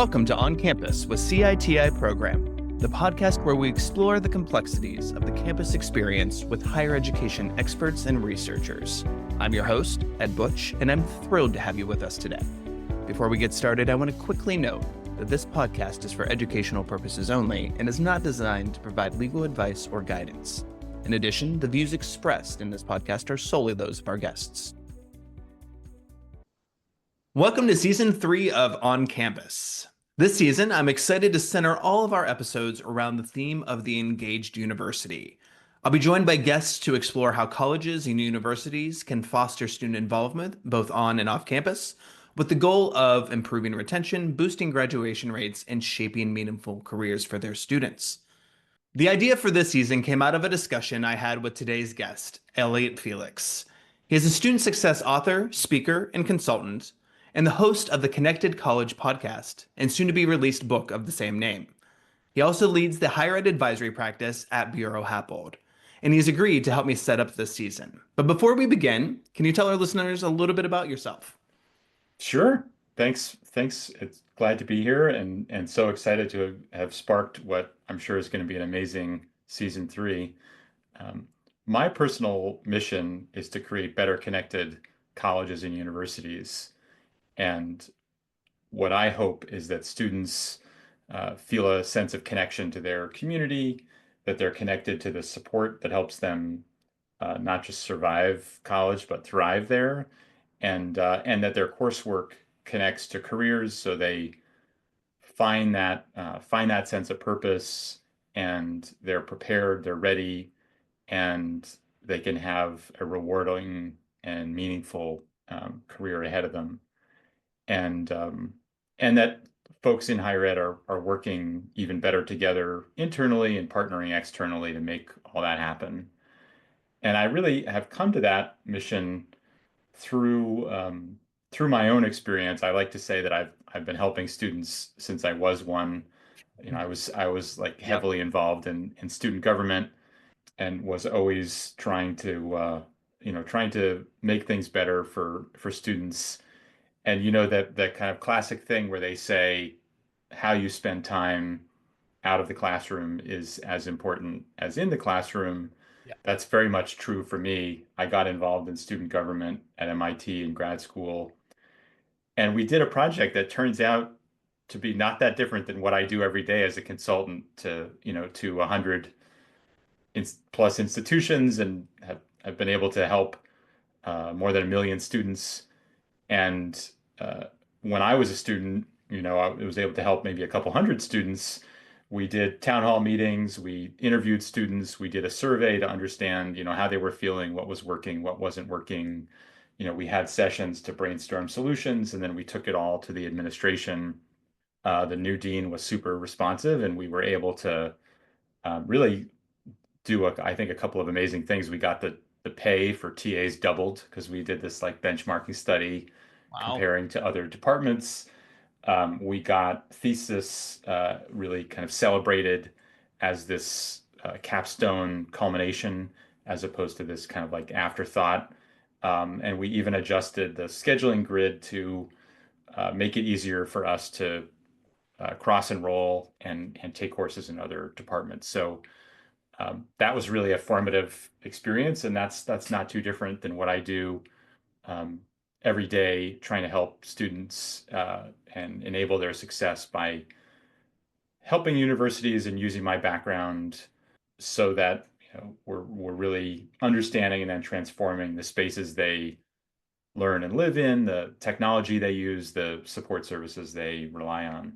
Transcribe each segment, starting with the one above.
Welcome to On Campus with CITI program, the podcast where we explore the complexities of the campus experience with higher education experts and researchers. I'm your host, Ed Butch, and I'm thrilled to have you with us today. Before we get started, I want to quickly note that this podcast is for educational purposes only and is not designed to provide legal advice or guidance. In addition, the views expressed in this podcast are solely those of our guests. Welcome to Season 3 of On Campus. This season, I'm excited to center all of our episodes around the theme of the engaged university. I'll be joined by guests to explore how colleges and universities can foster student involvement, both on and off campus, with the goal of improving retention, boosting graduation rates, and shaping meaningful careers for their students. The idea for this season came out of a discussion I had with today's guest, Elliot Felix. He is a student success author, speaker, and consultant, and the host of the Connected College podcast and soon-to-be released book of the same name. He also leads the higher ed advisory practice at Bureau Happold, and he's agreed to help me set up this season. But before we begin, can you tell our listeners a little bit about yourself? Sure. Thanks. It's glad to be here and so excited to have sparked what I'm sure is going to be an amazing season 3. My personal mission is to create better connected colleges and universities. And what I hope is that students feel a sense of connection to their community, that they're connected to the support that helps them not just survive college, but thrive there, and that their coursework connects to careers, so they find that sense of purpose, and they're prepared, they're ready, and they can have a rewarding and meaningful career ahead of them. And that folks in higher ed are working even better together internally and partnering externally to make all that happen. And I really have come to that mission through my own experience. I like to say that I've been helping students since I was one. You know, I was like heavily involved in student government and was always trying to make things better for students. And that kind of classic thing where they say how you spend time out of the classroom is as important as in the classroom. Yeah. That's very much true for me. I got involved in student government at MIT in grad school, and we did a project that turns out to be not that different than what I do every day as a consultant to 100 plus institutions, and have been able to help more than 1 million students. And when I was a student, I was able to help maybe a couple hundred students. We did town hall meetings, we interviewed students, we did a survey to understand, how they were feeling, what was working, what wasn't working. We had sessions to brainstorm solutions, and then we took it all to the administration. The new dean was super responsive, and we were able to really do, I think, a couple of amazing things. We got the pay for TAs doubled because we did this like benchmarking study. Wow. Comparing to other departments. We got thesis really kind of celebrated as this capstone culmination, as opposed to this kind of like afterthought. And we even adjusted the scheduling grid to make it easier for us to cross enroll and take courses in other departments. So that was really a formative experience, and that's not too different than what I do every day, trying to help students and enable their success by helping universities and using my background so that we're really understanding and then transforming the spaces they learn and live in, the technology they use, the support services they rely on.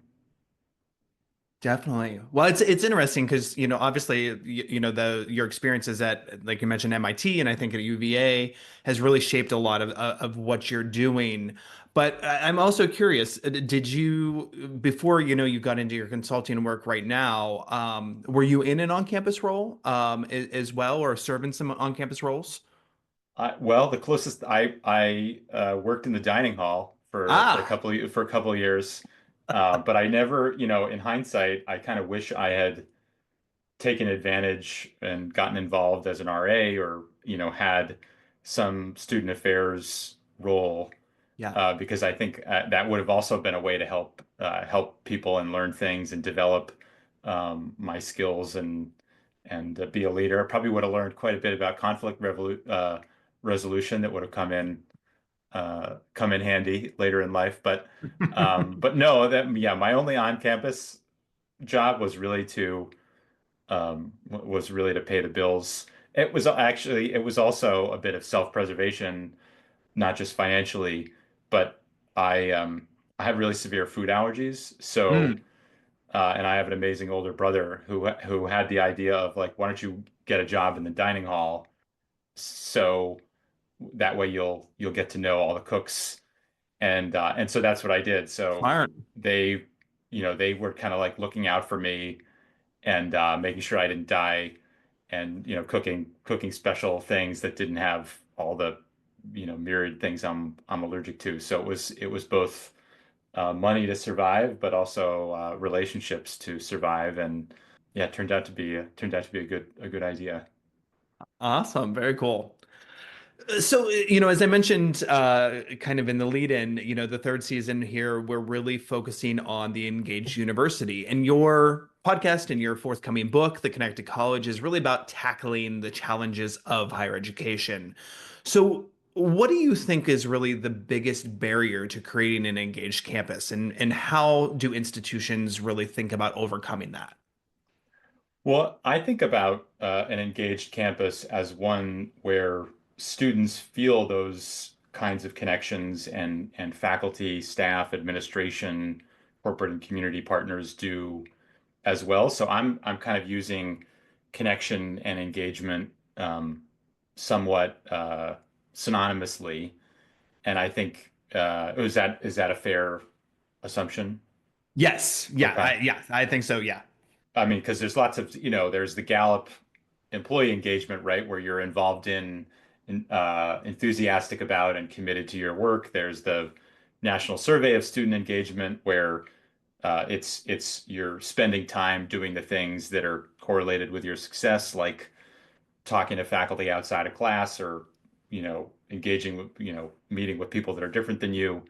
Definitely. Well, it's interesting because, obviously, your experiences at, like you mentioned, MIT, and I think at UVA has really shaped a lot of what you're doing. But I'm also curious, did you, before, you got into your consulting work right now, were you in an on-campus role as well, or serving some on-campus roles? Well, the closest I worked in the dining hall for a couple of years. But I never, in hindsight, I kind of wish I had taken advantage and gotten involved as an RA, or, had some student affairs role Yeah. because I think that would have also been a way to help people and learn things and develop my skills and be a leader. I probably would have learned quite a bit about resolution that would have come in handy later in life. But no, that yeah, my only on-campus job was really to pay the bills. It was also a bit of self-preservation, not just financially, but I have really severe food allergies. So Mm, and I have an amazing older brother who had the idea of like, why don't you get a job in the dining hall so that way you'll get to know all the cooks and so that's what I did. So smart. they they were kind of like looking out for me and making sure I didn't die and cooking special things that didn't have all the myriad things I'm allergic to. So it was both money to survive, but also relationships to survive. And yeah, it turned out to be a good idea. Awesome. Very cool. So, as I mentioned, kind of in the lead in, the third season here, we're really focusing on the Engaged University. And your podcast and your forthcoming book, The Connected College, is really about tackling the challenges of higher education. So, what do you think is really the biggest barrier to creating an engaged campus? And how do institutions really think about overcoming that? Well, I think about an engaged campus as one where students feel those kinds of connections and faculty, staff, administration, corporate and community partners do as well. So I'm kind of using connection and engagement somewhat synonymously, and I think is that a fair assumption? Yes. Okay. Yeah, I think so. Yeah. I mean, because there's lots of, there's the Gallup employee engagement, right, where you're involved enthusiastic about and committed to your work. There's the National Survey of Student Engagement, where it's you're spending time doing the things that are correlated with your success, like talking to faculty outside of class or, engaging with, meeting with people that are different than you.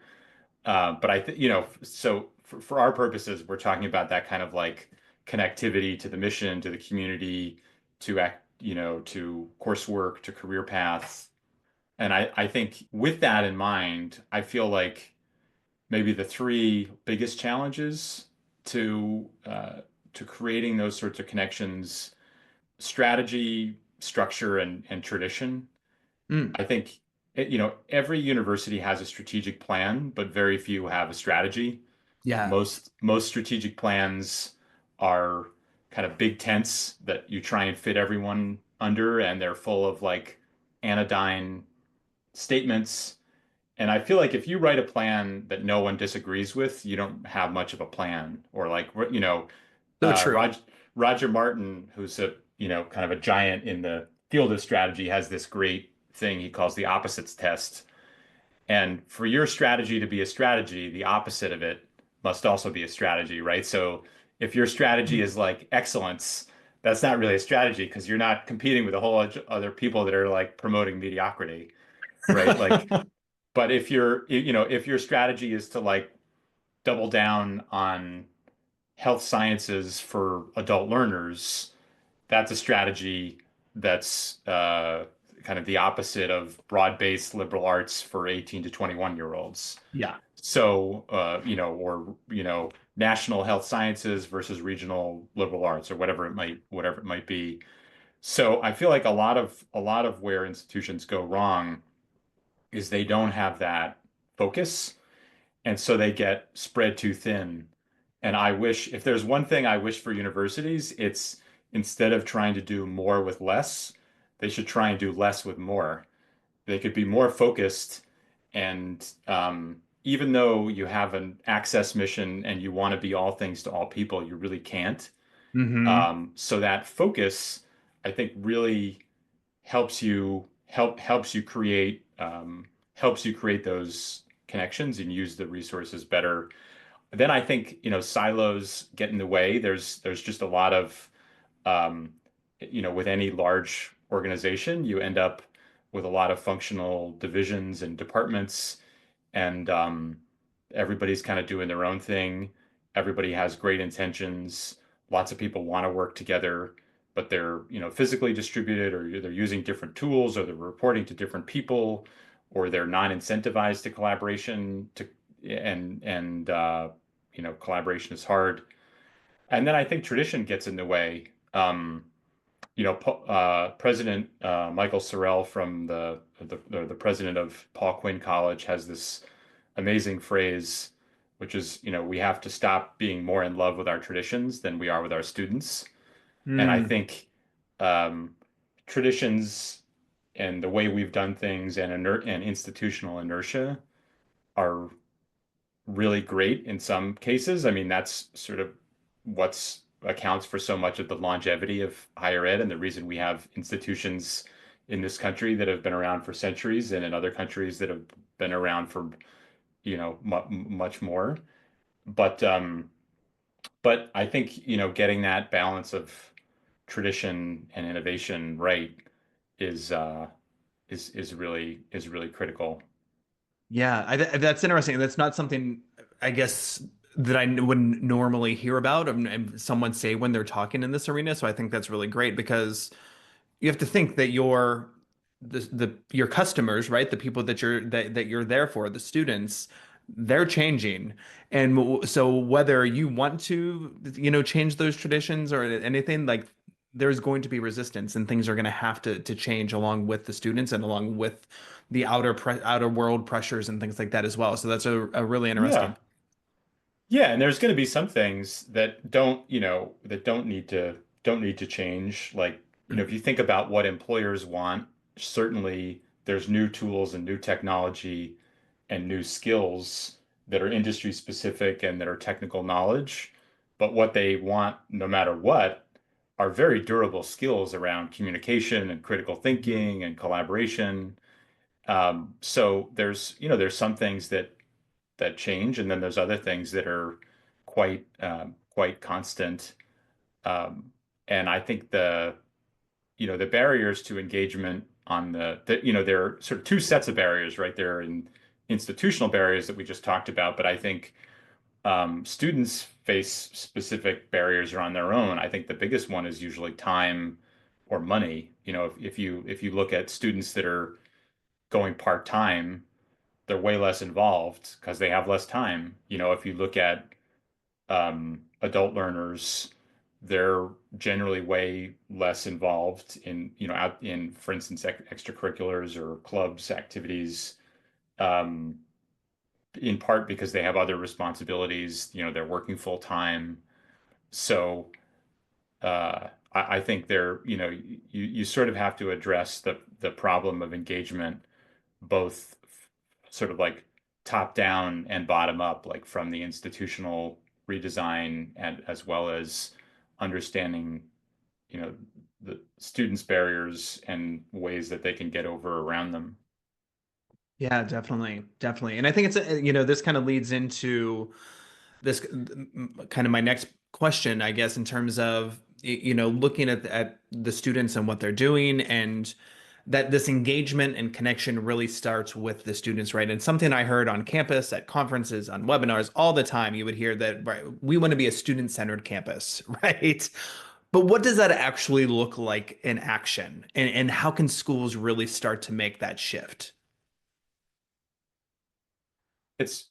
But I think, so for our purposes, we're talking about that kind of like connectivity to the mission, to the community, to coursework, to career paths. And I think with that in mind, I feel like maybe the three biggest challenges to creating those sorts of connections: strategy, structure, and tradition. Mm, I think every university has a strategic plan, but very few have a strategy. yeah. Most strategic plans are kind of big tents that you try and fit everyone under, and they're full of like anodyne statements. And I feel like if you write a plan that no one disagrees with, you don't have much of a plan. Or like, So true. Roger Martin, who's a, kind of a giant in the field of strategy, has this great thing he calls the opposites test. And for your strategy to be a strategy, the opposite of it must also be a strategy, right? So if your strategy is like excellence, that's not really a strategy because you're not competing with a whole bunch of other people that are like promoting mediocrity, right? Like, but if your strategy is to like double down on health sciences for adult learners, that's a strategy that's kind of the opposite of broad-based liberal arts for 18 to 21-year-olds. Yeah. So, or, national health sciences versus regional liberal arts or whatever it might be. So I feel like a lot of where institutions go wrong is they don't have that focus, and so they get spread too thin. And I wish, if there's one thing I wish for universities, it's instead of trying to do more with less, they should try and do less with more. They could be more focused. And even though you have an access mission and you want to be all things to all people, you really can't. Hmm. So that focus, I think, really helps you create those connections and use the resources better. Then I think, silos get in the way. There's just a lot of with any large organization, you end up with a lot of functional divisions and departments, and everybody's kind of doing their own thing. Everybody has great intentions. Lots of people want to work together, but they're, physically distributed, or they're using different tools, or they're reporting to different people, or they're not incentivized to collaboration and collaboration is hard. And then I think tradition gets in the way. President Michael Sorrell from the president of Paul Quinn College has this amazing phrase, which is, we have to stop being more in love with our traditions than we are with our students. And I Mm. think um, traditions and the way we've done things and institutional inertia are really great in some cases. I mean, that's sort of what's accounts for so much of the longevity of higher ed and the reason we have institutions in this country that have been around for centuries and in other countries that have been around for, much more. But but I think, getting that balance of tradition and innovation right is really critical. Yeah, that's interesting. That's not something I guess that I wouldn't normally hear about and someone say when they're talking in this arena. So I think that's really great because you have to think that your customers, right? The people that you're there for, the students, they're changing. And so whether you want to, change those traditions or anything, like there's going to be resistance and things are going to have to change along with the students and along with the outer world pressures and things like that as well. So that's a really interesting. Yeah. Yeah, and there's going to be some things that don't need to change. Like, if you think about what employers want, certainly there's new tools and new technology and new skills that are industry specific and that are technical knowledge. But what they want, no matter what, are very durable skills around communication and critical Mhm. thinking and collaboration. So there's some things that change, and then there's other things that are quite constant. Um, and I think the barriers to engagement on there are sort of two sets of barriers, right? There are institutional barriers that we just talked about, but I think students face specific barriers on their own. I think the biggest one is usually time or money. If you look at students that are going part-time, they're way less involved because they have less time. If you look at adult learners, they're generally way less involved in, out in, for instance, extracurriculars or clubs activities, um, in part because they have other responsibilities. They're working full time. So I think you sort of have to address the problem of engagement both sort of like top down and bottom up, like from the institutional redesign and as well as understanding, you know, the students' barriers and ways that they can get over around them. Yeah, definitely, definitely. And I think this kind of leads into this kind of my next question, I guess, in terms of looking at the students and what they're doing, and that this engagement and connection really starts with the students, right? And something I heard on campus, at conferences, on webinars, all the time, you would hear that, right, we want to be a student-centered campus, right? But what does that actually look like in action? And how can schools really start to make that shift?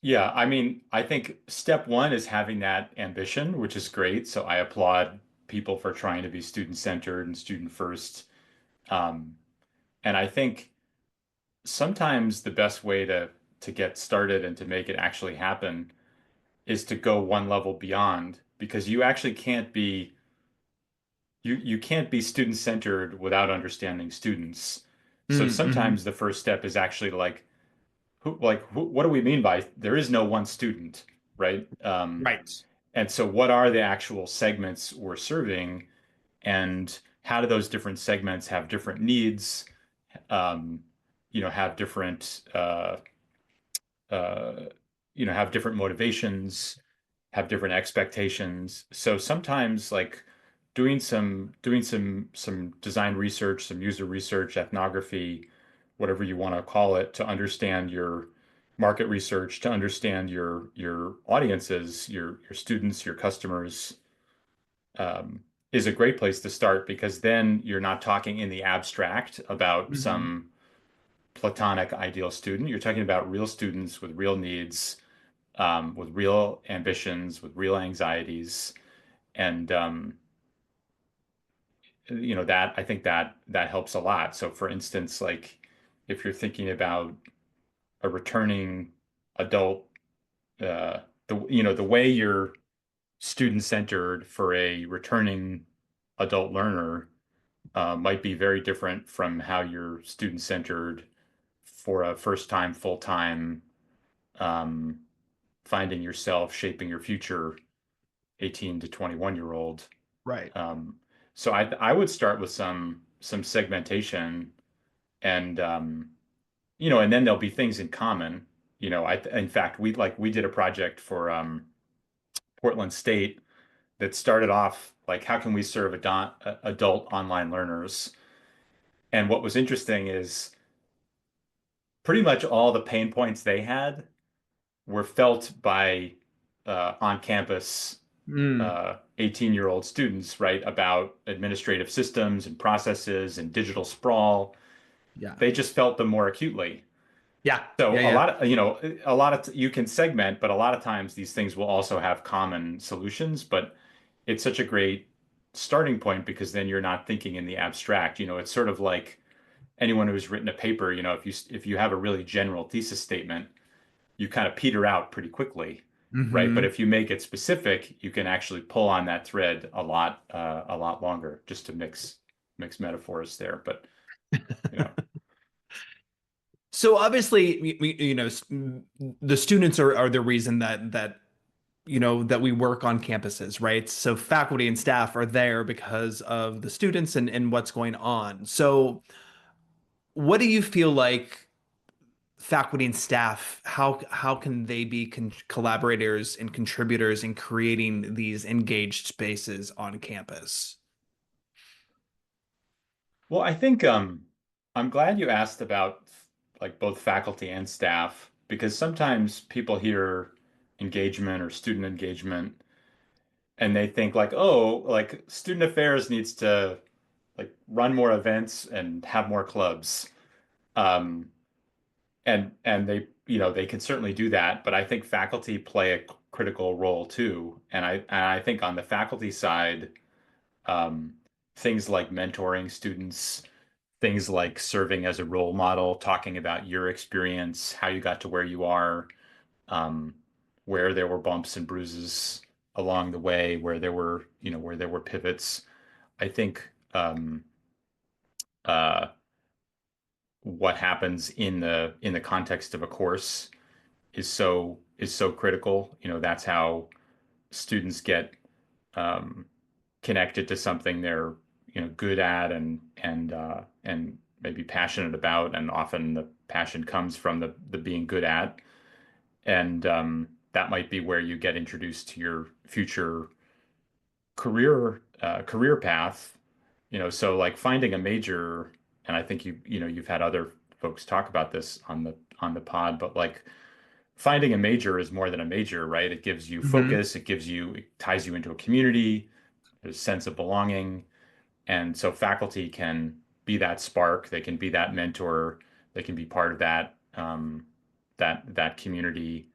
Yeah, I mean, I think step one is having that ambition, which is great. So I applaud people for trying to be student-centered and student first. Um, and I think sometimes the best way to get started and to make it actually happen is to go one level beyond, because you can't be student centered without understanding students. So Mm-hmm. sometimes the first step is actually what do we mean by there is no one student, right? Right. And so what are the actual segments we're serving, and how do those different segments have different needs, um, have uh, have different motivations, have different expectations. So sometimes like doing some design research, some user research, ethnography, whatever you want to call it, to understand market research to understand your audiences, your students, your customers, um, is a great place to start because then you're not talking in the abstract about Hmm. some platonic ideal student. You're talking about real students with real needs, with real ambitions, with real anxieties, and that I think that helps a lot. So, for instance, like if you're thinking about a returning adult, the way you're student centered for a returning adult learner might be very different from how you're student centered for a first time, full time, um, finding yourself, shaping your future 18 to 21-year-old. Right. Um, so I would start with some segmentation and and then there'll be things in common. In fact we did a project for Portland State that started off like how can we serve adult online learners? And what was interesting is pretty much all the pain points they had were felt by on-campus Mm. 18-year-old students, right? About administrative systems and processes and digital sprawl. Yeah. They just felt them more acutely. Yeah. So Yeah. Yeah. a lot of you can segment, but a lot of times these things will also have common solutions. But it's such a great starting point because then you're not thinking in the abstract. It's sort of like anyone who's written a paper, if you have a really general thesis statement, you kind of peter out pretty quickly, right? But Hmm. if you make it specific, you can actually pull on that thread a lot longer, just to mix metaphors there. But you know, So obviously, the students are the reason that we work on campuses, right? So faculty and staff are there because of the students and what's going on. So what do you feel like faculty and staff, how can they be collaborators and contributors in creating these engaged spaces on campus? well, I think I'm glad you asked about like both faculty and staff because sometimes people hear engagement or student engagement and they think like, oh, like student affairs needs to like run more events and have more clubs. Um, and they can certainly do that, but I think faculty play a critical role too. And I think on the faculty side, um, things like mentoring students, things like serving as a role model, talking about your experience, how you got to where you are, um, where there were bumps and bruises along the way, where there were pivots. I think uh, what happens in the context of a course is so critical. That's how students get um, connected to something they're good at and maybe passionate about, and often the passion comes from the being good at, and that might be where you get introduced to your future career path. So like finding a major, and I think you've had other folks talk about this on the pod, but like finding a major is more than a major, right? It gives you Hmm. focus, it ties you into a community, there's a sense of belonging. And so faculty can be that spark, they can be that mentor, they can be part of that community,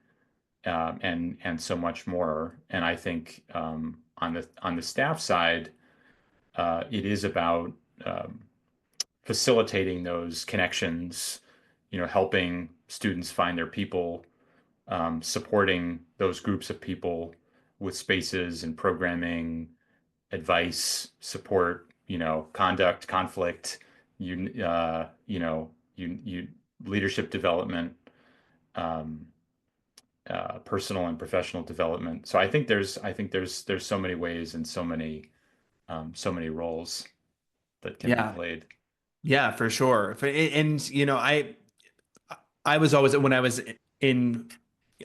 and so much more. And I think on the staff side, it is about um, facilitating those connections, helping students find their people, supporting those groups of people with spaces and programming, advice, support, conduct, conflict, you you leadership development, um, personal and professional development. So I think there's so many ways and so many roles that can be Yeah. played. Yeah, for sure. And I was always when I was in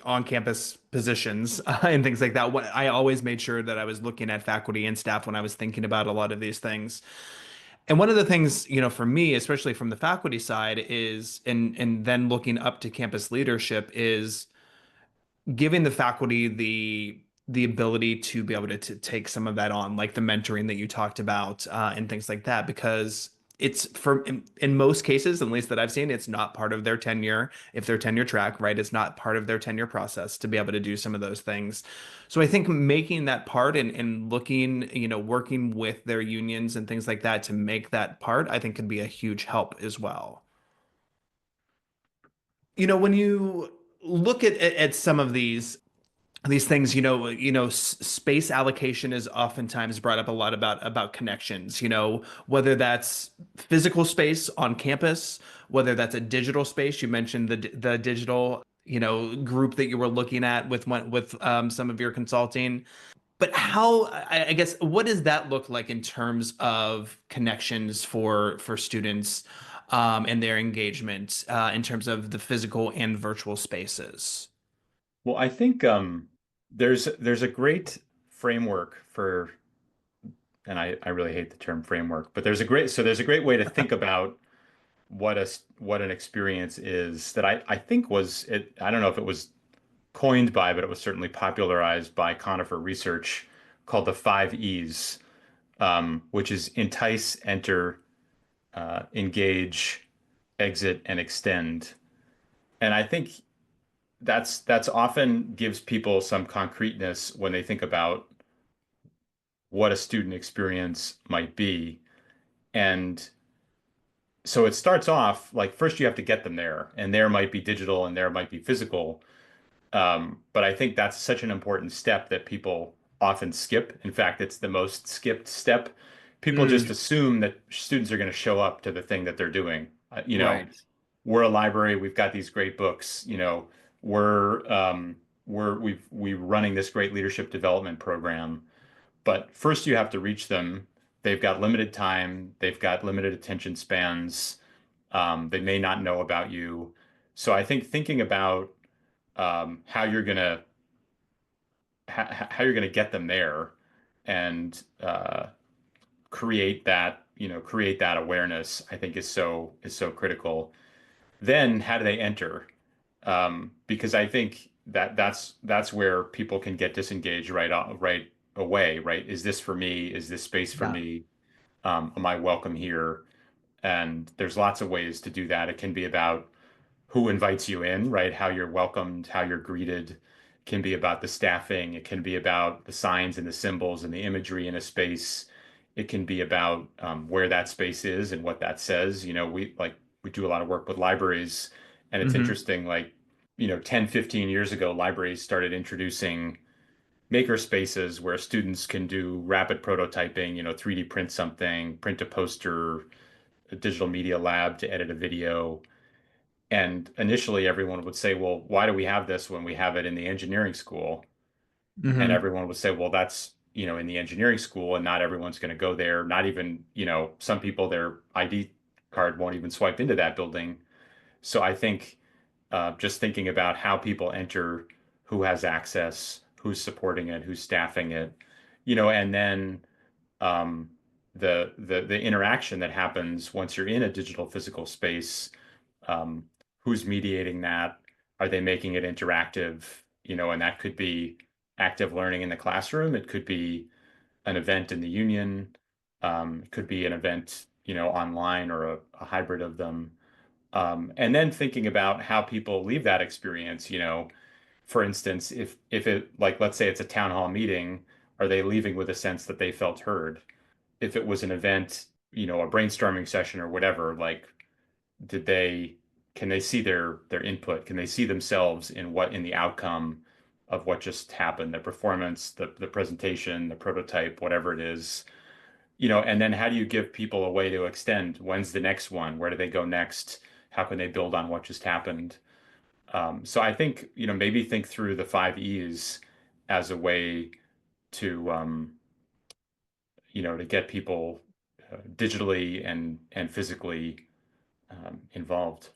on-campus positions and things like that. I always made sure that I was looking at faculty and staff when I was thinking about a lot of these things. And one of the things, for me, especially from the faculty side, is and then looking up to campus leadership is giving the faculty the ability to be able to take some of that on, like the mentoring that you talked about, and things like that, because it's in most cases, at least that I've seen, it's not part of their tenure. If they're tenure track, right, it's not part of their tenure process to be able to do some of those things. So I think making that part and looking, working with their unions and things like that to make that part, I think could be a huge help as well. When you look at some of these things, space allocation is oftentimes brought up a lot about connections, whether that's physical space on campus, whether that's a digital space. You mentioned the digital, group that you were looking at with some of your consulting. But how, I guess, what does that look like in terms of connections for students, and their engagement, in terms of the physical and virtual spaces? Well, I think there's a great framework for, and I really hate the term framework, but there's a great way to think about what an experience is that I think was it. I don't know if it was coined by, but it was certainly popularized by Conifer Research, called the five E's, which is entice, enter, engage, exit, and extend. And I think that's often gives people some concreteness when they think about what a student experience might be. And so it starts off like first you have to get them there, and there might be digital and there might be physical. But I think that's such an important step that people often skip. In fact, it's the most skipped step. People just Mm, assume that students are going to show up to the thing that they're doing. right. We're a library. We've got these great books. We're we're running this great leadership development program. But first, you have to reach them. They've got limited time. They've got limited attention spans. They may not know about you. So I think thinking about how you're gonna how you're gonna get them there and create that awareness, I think is so critical. Then how do they enter? Because I think that's where people can get disengaged right away, right? Is this for me? Is this space for Yeah. me? Am I welcome here? And there's lots of ways to do that. It can be about who invites you in, right? How you're welcomed, how you're greeted. It can be about the staffing. It can be about the signs and the symbols and the imagery in a space. It can be about where that space is and what that says. We do a lot of work with libraries, and it's Hmm. interesting, like, 10, 15 years ago, libraries started introducing maker spaces where students can do rapid prototyping, 3D print something, print a poster, a digital media lab to edit a video. And initially, everyone would say, well, why do we have this when we have it in the engineering school? And Hmm. everyone would say, well, that's, in the engineering school, and not everyone's going to go there. Not even, some people, their ID card won't even swipe into that building. So I think just thinking about how people enter, who has access, who's supporting it, who's staffing it, and then um, the interaction that happens once you're in a digital physical space. Um, who's mediating that? Are they making it interactive? And that could be active learning in the classroom. It could be an event in the union. It could be an event, online or a hybrid of them. And then thinking about how people leave that experience, for instance, if it like let's say it's a town hall meeting, are they leaving with a sense that they felt heard? If it was an event, a brainstorming session or whatever, like did they can they see their input? Can they see themselves in the outcome of what just happened, the performance, the presentation, the prototype, whatever it is, and then how do you give people a way to extend? When's the next one? Where do they go next? How can they build on what just happened? So I think, maybe think through the five E's as a way to, to get people digitally and physically involved.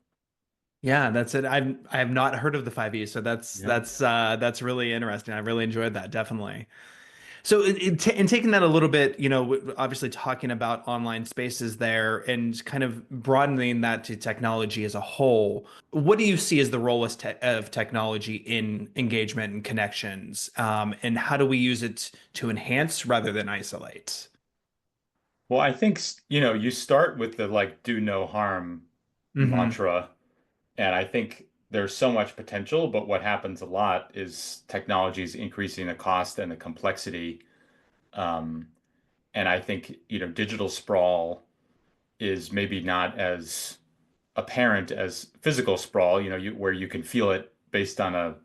Yeah, that's it. I have not heard of the 5E, so that's Yeah. that's really interesting. I really enjoyed that, definitely. So, in taking that a little bit, obviously talking about online spaces there and kind of broadening that to technology as a whole, what do you see as the role of technology in engagement and connections? And how do we use it to enhance rather than isolate? Well, I think, you start with the like do no harm Hmm. mantra, and I think there's so much potential, but what happens a lot is technology is increasing the cost and the complexity. Um, and I think, digital sprawl is maybe not as apparent as physical sprawl, where you can feel it based on a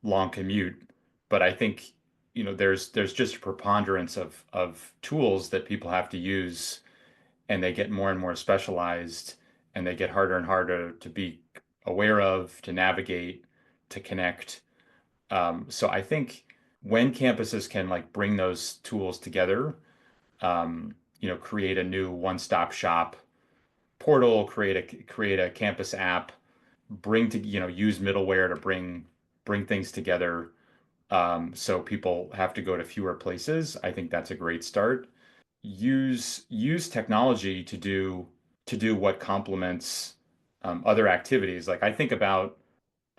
long commute. But I think, there's just a preponderance of tools that people have to use, and they get more and more specialized, and they get harder and harder to be aware of, to navigate, to connect. So I think when campuses can like bring those tools together, create a new one-stop shop portal, create a campus app, use middleware to bring things together. So people have to go to fewer places. I think that's a great start. Use technology to do what complements other activities. Like I think about,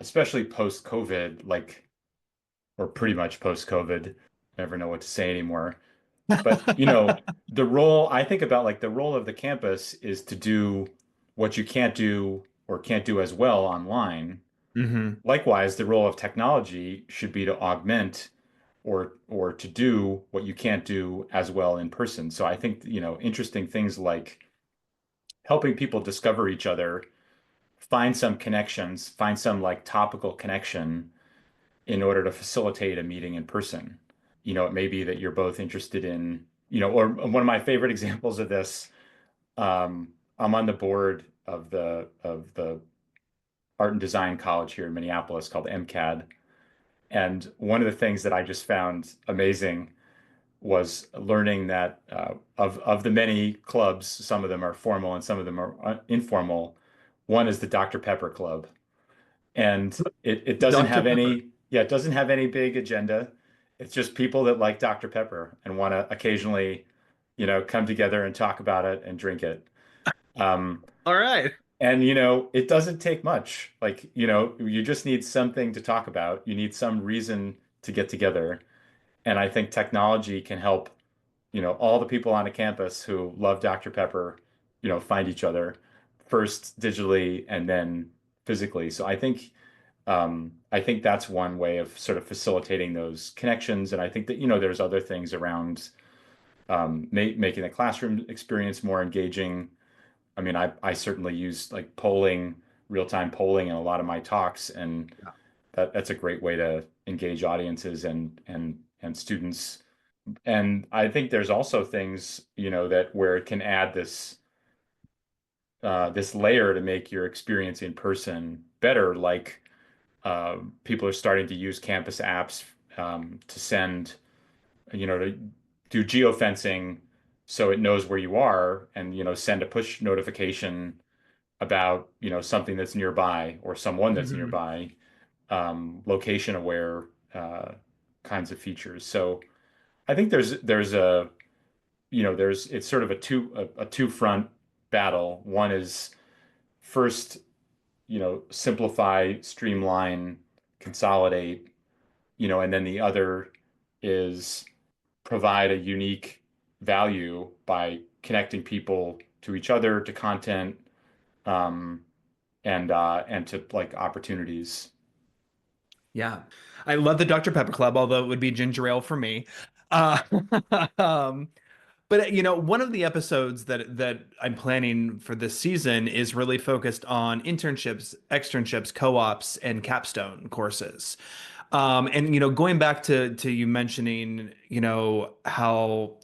especially post-COVID, like or pretty much post-COVID, never know what to say anymore. But the role I think about, like the role of the campus is to do what you can't do or can't do as well online. Hmm. Likewise, the role of technology should be to augment or to do what you can't do as well in person. So I think, interesting things like helping people discover each other, find some connections, find some like topical connection in order to facilitate a meeting in person. It may be that you're both interested in, or one of my favorite examples of this, I'm on the board of the art and design college here in Minneapolis called MCAD. And one of the things that I just found amazing was learning that of the many clubs, some of them are formal and some of them are informal. One is the Dr. Pepper Club, and it doesn't Dr. have Pepper. any, yeah, it doesn't have any big agenda. It's just people that like Dr. Pepper and want to occasionally, come together and talk about it and drink it. Um, All right. and it doesn't take much. Like, you just need something to talk about. You need some reason to get together. And I think technology can help, all the people on a campus who love Dr. Pepper, find each other first digitally and then physically. So I think that's one way of sort of facilitating those connections. And I think that, there's other things around making the classroom experience more engaging. I mean, I certainly use like polling, real-time polling in a lot of my talks, and that's a great way to engage audiences and students. And I think there's also things, that where it can add this layer to make your experience in person better, like people are starting to use campus apps to send, to do geofencing so it knows where you are and, send a push notification about, something that's nearby or someone that's Hmm. nearby, location aware kinds of features. So I think there's a, it's sort of a two front battle. One is first, simplify, streamline, consolidate, and then the other is provide a unique value by connecting people to each other, to content, um, and to like opportunities. Yeah. I love the Dr. Pepper Club, although it would be ginger ale for me. Uh, um, but one of the episodes that I'm planning for this season is really focused on internships, externships, co-ops, and capstone courses. And going back to you mentioning, how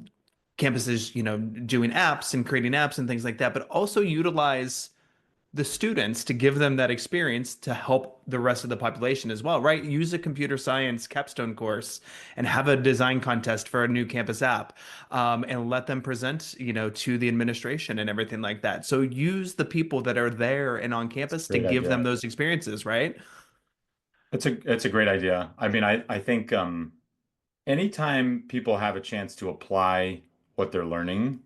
campuses, doing apps and creating apps and things like that, but also utilize the students to give them that experience to help the rest of the population as well, right? Use a computer science capstone course and have a design contest for a new campus app, and let them present, to the administration and everything like that. So use the people that are there and on campus to Great give them idea. those experiences, right? It's a great idea. I mean, I think anytime people have a chance to apply what they're learning,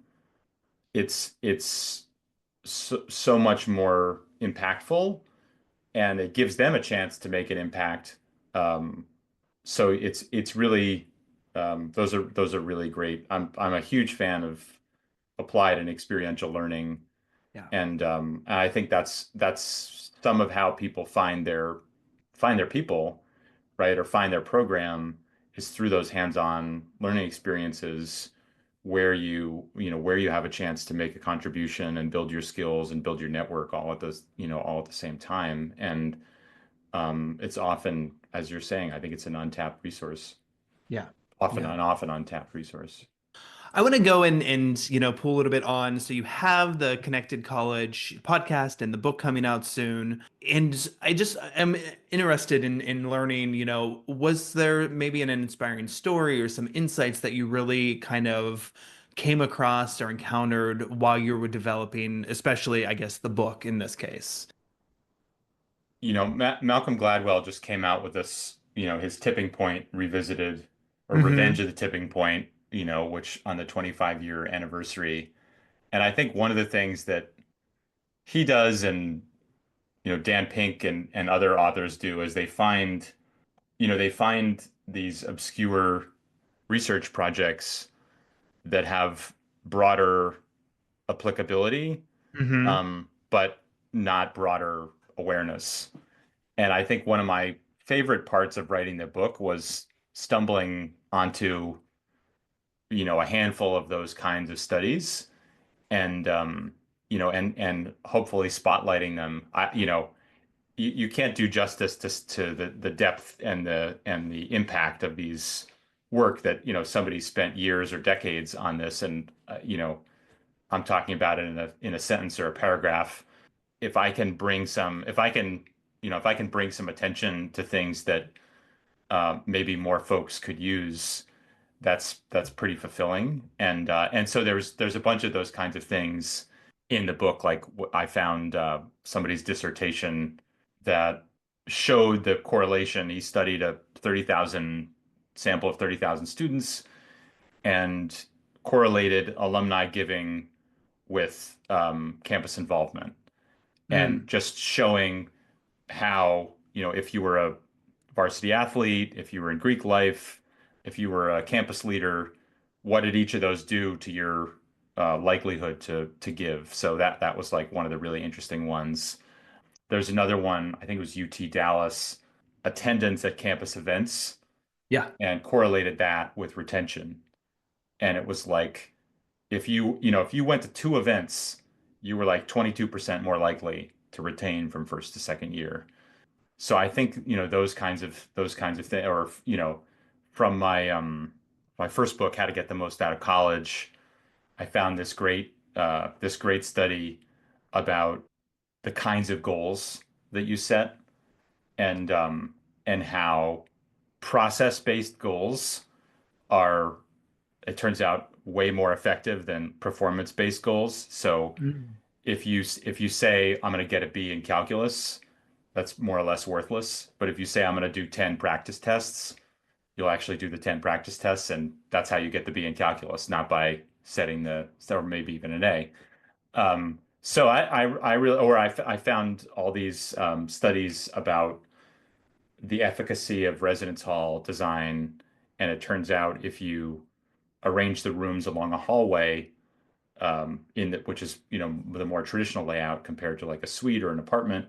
it's so much more impactful, and it gives them a chance to make an impact. Um, so it's really those are really great. I'm a huge fan of applied and experiential learning, Yeah. and I think that's some of how people find their people, right, or find their program is through those hands-on learning experiences where you have a chance to make a contribution and build your skills and build your network all at the same time. And it's often, as you're saying, I think it's an untapped resource, Yeah. often Yeah. an often untapped resource. I want to go and pull a little bit on. So you have the Connected College podcast and the book coming out soon. And I just am interested in learning, was there maybe an inspiring story or some insights that you really kind of came across or encountered while you were developing, especially, I guess, the book in this case? Malcolm Gladwell just came out with this, his Tipping Point Revisited, or Revenge Hmm. of the Tipping Point, which on the 25-year anniversary. And I think one of the things that he does, and Dan Pink and other authors do, is they find these obscure research projects that have broader applicability, Hmm. but not broader awareness. And I think one of my favorite parts of writing the book was stumbling onto, a handful of those kinds of studies, and hopefully spotlighting them. You can't do justice to the depth and the impact of these work that, somebody spent years or decades on this, and I'm talking about it in a sentence or a paragraph. If I can bring some attention to things that maybe more folks could use, that's pretty fulfilling. And so there's a bunch of those kinds of things in the book. Like I found somebody's dissertation that showed the correlation. He studied a 30,000 sample of 30,000 students and correlated alumni giving with campus involvement, and Mm. just showing how, if you were a varsity athlete, if you were in Greek life, if you were a campus leader, what did each of those do to your likelihood to give? So that was like one of the really interesting ones. There's another one, I think it was UT Dallas, attendance at campus events, Yeah. and correlated that with retention. And it was like if you went to two events, you were like 22% more likely to retain from first to second year. So I think, those kinds of things, or, from my first book, How to Get the Most Out of College, I found this great study about the kinds of goals that you set, and how process-based goals are, it turns out, way more effective than performance-based goals. So Mm. if you say I'm going to get a B in calculus, that's more or less worthless. But if you say I'm going to do 10 practice tests, you'll actually do the 10 practice tests, and that's how you get the B in calculus, not by setting or maybe even an A. So I really, I found all these studies about the efficacy of residence hall design, and it turns out if you arrange the rooms along a hallway, which is, the more traditional layout compared to like a suite or an apartment,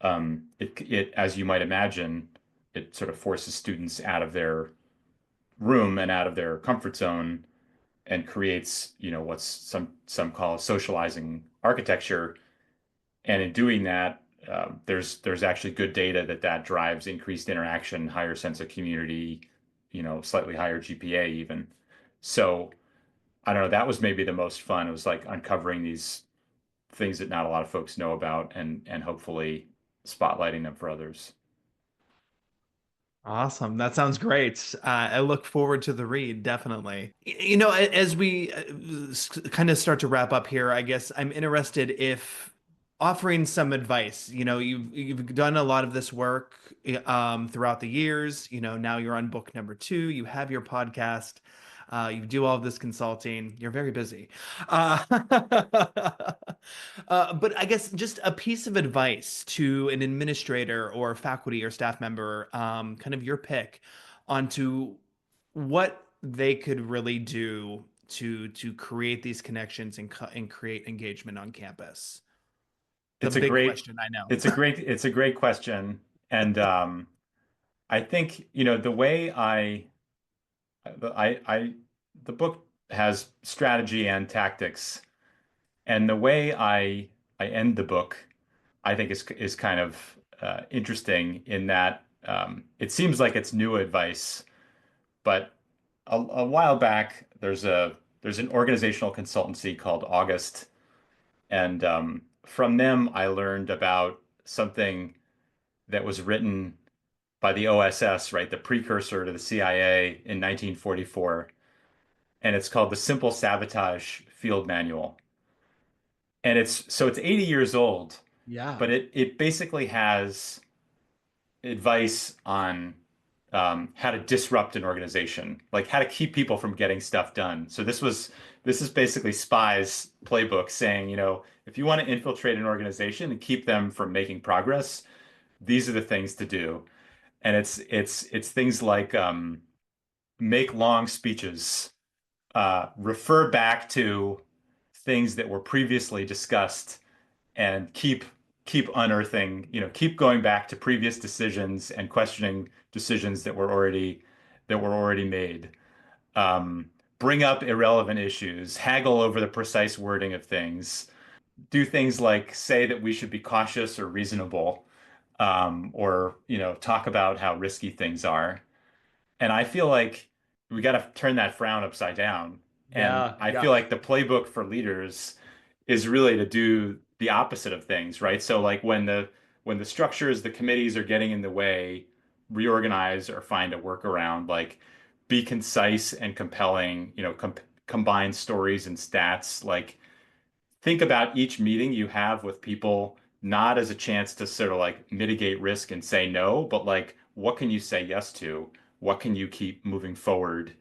as you might imagine, it sort of forces students out of their room and out of their comfort zone, and creates, what's some call socializing architecture. And in doing that, there's actually good data that drives increased interaction, higher sense of community, slightly higher GPA even. So I don't know, that was maybe the most fun. It was like uncovering these things that not a lot of folks know about, and hopefully spotlighting them for others. Awesome. That sounds great. I look forward to the read, definitely. As we kind of start to wrap up here, I guess I'm interested if offering some advice. You've done a lot of this work throughout the years. Now you're on book number two. You have your podcast. You do all of this consulting. You're very busy. Uh, but I guess just a piece of advice to an administrator or faculty or staff member, kind of your pick, onto what they could really do to create these connections and create engagement on campus. The It's a big great, question, I know. it's a great question. And I think, the way I, the book has strategy and tactics, and the way I end the book, I think is kind of interesting in that it seems like it's new advice, but a while back there's an organizational consultancy called August, and from them I learned about something that was written by the OSS, right, the precursor to the CIA in 1944, and it's called the Simple Sabotage Field Manual. And it's 80 years old, Yeah. but it basically has advice on how to disrupt an organization, like how to keep people from getting stuff done. So this is basically Spy's playbook saying, if you want to infiltrate an organization and keep them from making progress, these are the things to do. And it's things like make long speeches, refer back to things that were previously discussed, and keep unearthing, keep going back to previous decisions and questioning decisions that were already made. Bring up irrelevant issues, haggle over the precise wording of things, do things like say that we should be cautious or reasonable, or talk about how risky things are. And I feel like we got to turn that frown upside down. And Yeah, I yeah. feel like the playbook for leaders is really to do the opposite of things, right? So like when the structures, the committees are getting in the way, reorganize or find a workaround, like be concise and compelling, combine stories and stats, like think about each meeting you have with people not as a chance to sort of like mitigate risk and say no, but like what can you say yes to? What can you keep moving forward?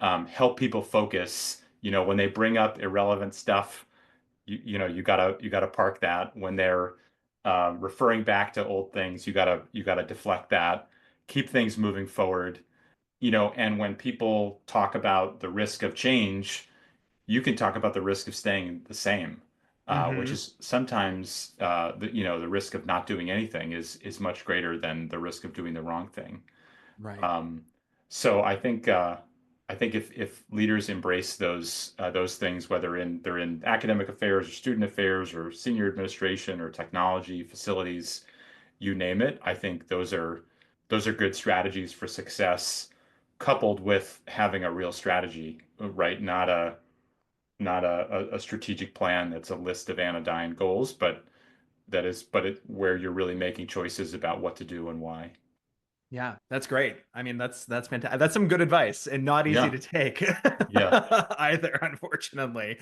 Help people focus. When they bring up irrelevant stuff, you gotta park that. When they're referring back to old things, you gotta deflect that. Keep things moving forward. And when people talk about the risk of change, you can talk about the risk of staying the same, which Hmm. is sometimes the risk of not doing anything is much greater than the risk of doing the wrong thing. Right. Um, so I think if leaders embrace those things, whether they're in academic affairs or student affairs or senior administration or technology, facilities, you name it, I think those are good strategies for success, coupled with having a real strategy, right? Not a strategic plan that's a list of anodyne goals, where you're really making choices about what to do and why. Yeah, that's great. I mean, that's fantastic. That's some good advice and not easy Yeah, to take yeah. either, unfortunately.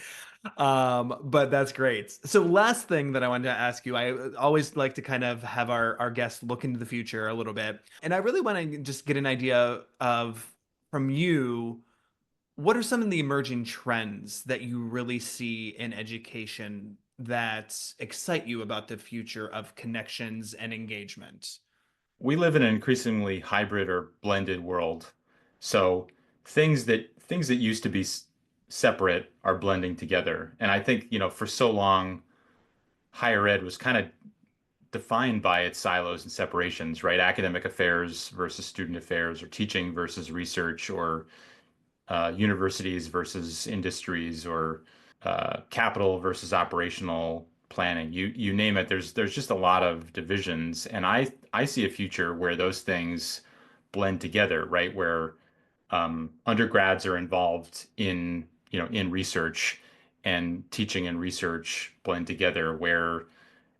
But that's great. So last thing that I wanted to ask you, I always like to kind of have our guests look into the future a little bit. And I really want to just get an idea of from you, what are some of the emerging trends that you really see in education that excite you about the future of connections and engagement? We live in an increasingly hybrid or blended world. So things that used to be separate are blending together. And I think, for so long, higher ed was kind of defined by its silos and separations, right? Academic affairs versus student affairs, or teaching versus research, or universities versus industries, or capital versus operational planning. You name it. There's just a lot of divisions, and I see a future where those things blend together, right? Where undergrads are involved in research, and teaching and research blend together, where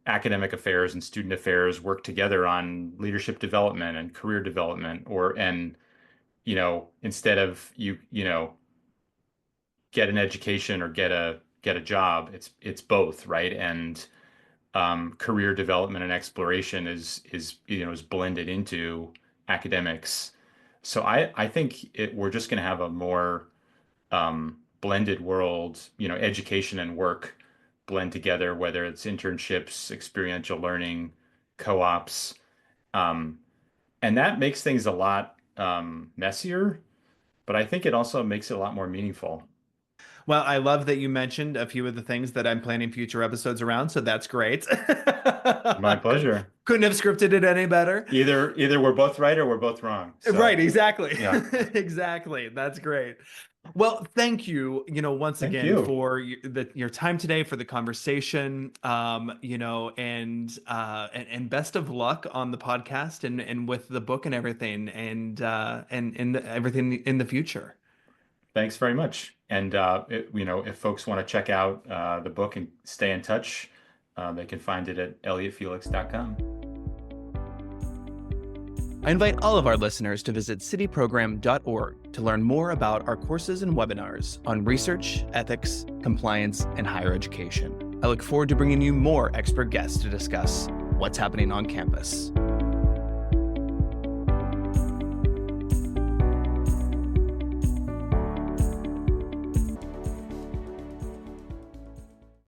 academic affairs and student affairs work together on leadership development and career development, and instead of get an education or get a job, it's both, right? And career development and exploration is blended into academics. So I think we're just going to have a more blended world, education and work blend together, whether it's internships, experiential learning, co-ops. Um, and that makes things a lot messier, but I think it also makes it a lot more meaningful. Well, I love that you mentioned a few of the things that I'm planning future episodes around, so that's great. My pleasure. Couldn't have scripted it any better. Either we're both right or we're both wrong. Right, So exactly. yeah, Exactly. That's great. Well, thank you, once thank again you. for your time today, for the conversation, and best of luck on the podcast and with the book and everything, and everything in the future. Thanks very much. And if folks want to check out the book and stay in touch, they can find it at elliottfelix.com. I invite all of our listeners to visit cityprogram.org to learn more about our courses and webinars on research, ethics, compliance, and higher education. I look forward to bringing you more expert guests to discuss what's happening on campus.